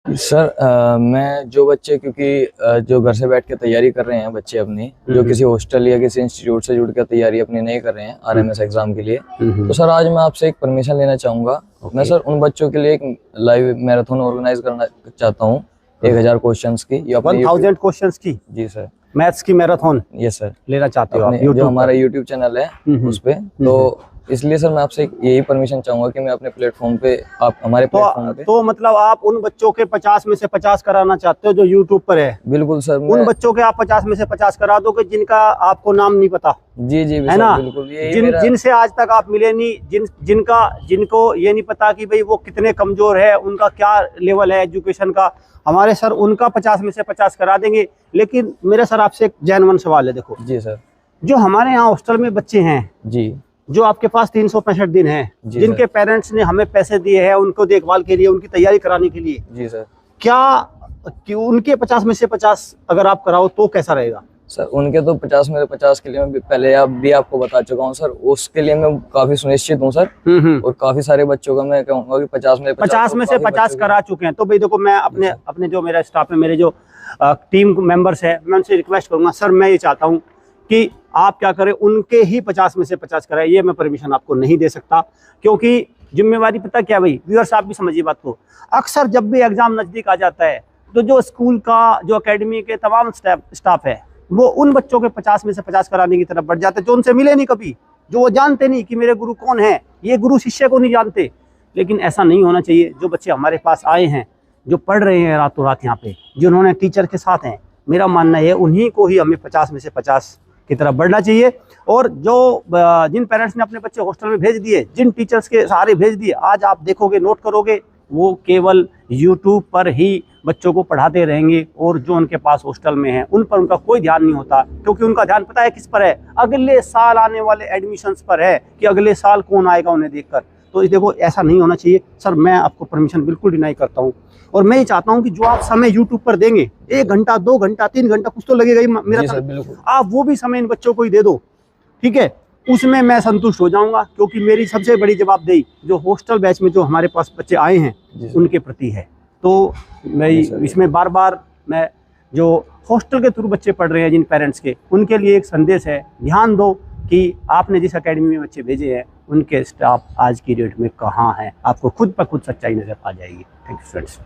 Sir मैं जो बच्चे क्योंकि जो घर से बैठ के तैयारी कर रहे हैं बच्चे अपनी, जो किसी हॉस्टल या किसी इंस्टीट्यूट से जुड़ कर तैयारी अपनी नहीं कर रहे हैं आरएमएस एग्जाम के लिए, तो सर आज मैं आपसे एक परमिशन लेना चाहूंगा। मैं सर उन बच्चों के लिए एक लाइव मैराथन ऑर्गेनाइज करना चाहता हूँ 1000 क्वेश्चंस की या 1000 क्वेश्चंस की। जी सर, मैथ्स की मैराथन यस सर लेना चाहते हो आप जो हमारा यूट्यूब चैनल है उस पे। तो इसलिए सर मैं आपसे यही परमिशन चाहूंगा कि मैं अपने प्लेटफॉर्म पे आप हमारे प्लेटफॉर्म पे तो मतलब आप उन बच्चों के 50 में से 50 कराना चाहते हो जो यूट्यूब पर है? बिल्कुल सर, उन बच्चों के आप 50 में से 50 करा दो कि जिनका आपको नाम नहीं पता। जी जी है ना, बिल्कुल जिनसे आज तक आप मिले नहीं, जिनको ये नहीं पता कि भाई वो कितने कमजोर है, उनका क्या लेवल है एजुकेशन का, हमारे सर उनका 50 में से 50 करा देंगे। लेकिन मेरा सर आपसे एक जेन्युइन सवाल है। देखो जी सर, जो हमारे यहाँ हॉस्टल में बच्चे हैं जी, जो आपके पास 365 दिन हैं, जिनके पेरेंट्स ने हमें पैसे दिए हैं उनको देखभाल के लिए, उनकी तैयारी कराने के लिए, जी सर, क्या कि उनके 50 में से 50 अगर आप कराओ तो कैसा रहेगा? सर उनके तो 50 में 50 के लिए मैं पहले आपको बता चुका हूँ सर, उसके लिए मैं काफी सुनिश्चित हूँ सर। और काफी सारे बच्चों का मैं कहूँगा कि 50 में से 50 करा चुके हैं। तो भाई देखो, मैं अपने जो मेरा स्टाफ है, मेरे जो टीम मेंबर्स है, मैं उनसे रिक्वेस्ट करूंगा सर, मैं ये चाहता हूँ कि आप क्या करें, उनके ही 50 में से 50 कराए। ये मैं परमिशन आपको नहीं दे सकता, क्योंकि जिम्मेवारी पता क्या भाई व्यूअर्स, आप भी समझिए बात को। अक्सर जब भी एग्जाम नजदीक आ जाता है तो जो स्कूल का, जो एकेडमी के तमाम स्टाफ है, वो उन बच्चों के 50 में से 50 कराने की तरफ बढ़ जाते हैं जो उनसे मिले नहीं कभी, जो वो जानते नहीं कि मेरे गुरु कौन है, ये गुरु शिष्य को नहीं जानते। लेकिन ऐसा नहीं होना चाहिए। जो बच्चे हमारे पास आए हैं, जो पढ़ रहे हैं रातों रात यहाँ पे, जिन्होंने टीचर के साथ हैं, मेरा मानना है उन्हीं को ही हमें 50 में से 50 की तरफ बढ़ना चाहिए। और जो जिन पेरेंट्स ने अपने बच्चे हॉस्टल में भेज दिए, जिन टीचर्स के सहारे भेज दिए, आज आप देखोगे, नोट करोगे, वो केवल यूट्यूब पर ही बच्चों को पढ़ाते रहेंगे और जो उनके पास हॉस्टल में है उन पर उनका कोई ध्यान नहीं होता, क्योंकि उनका ध्यान पता है किस पर है? अगले साल आने वाले एडमिशन्स पर है कि अगले साल कौन आएगा उन्हें देखकर। तो देखो, ऐसा नहीं होना चाहिए सर। मैं आपको परमिशन बिल्कुल डिनाई करता हूँ। और मैं ये चाहता हूँ कि जो आप समय यूट्यूब पर देंगे, 1 घंटा 2 घंटा 3 घंटा कुछ तो लगेगा ही मेरा, आप वो भी समय इन बच्चों को ही दे दो, ठीक है? उसमें मैं संतुष्ट हो जाऊंगा, क्योंकि मेरी सबसे बड़ी जवाबदेही जो हॉस्टल बैच में जो हमारे पास बच्चे आए हैं उनके प्रति है। तो मैं इसमें बार बार मैं जो हॉस्टल के थ्रू बच्चे पढ़ रहे हैं, जिन पेरेंट्स के, उनके लिए एक संदेश है, ध्यान दो कि आपने जिस एकेडमी में बच्चे भेजे हैं उनके स्टाफ आज की डेट में कहाँ हैं। आपको खुद पर खुद सच्चाई नजर आ जाएगी। Thank you friends.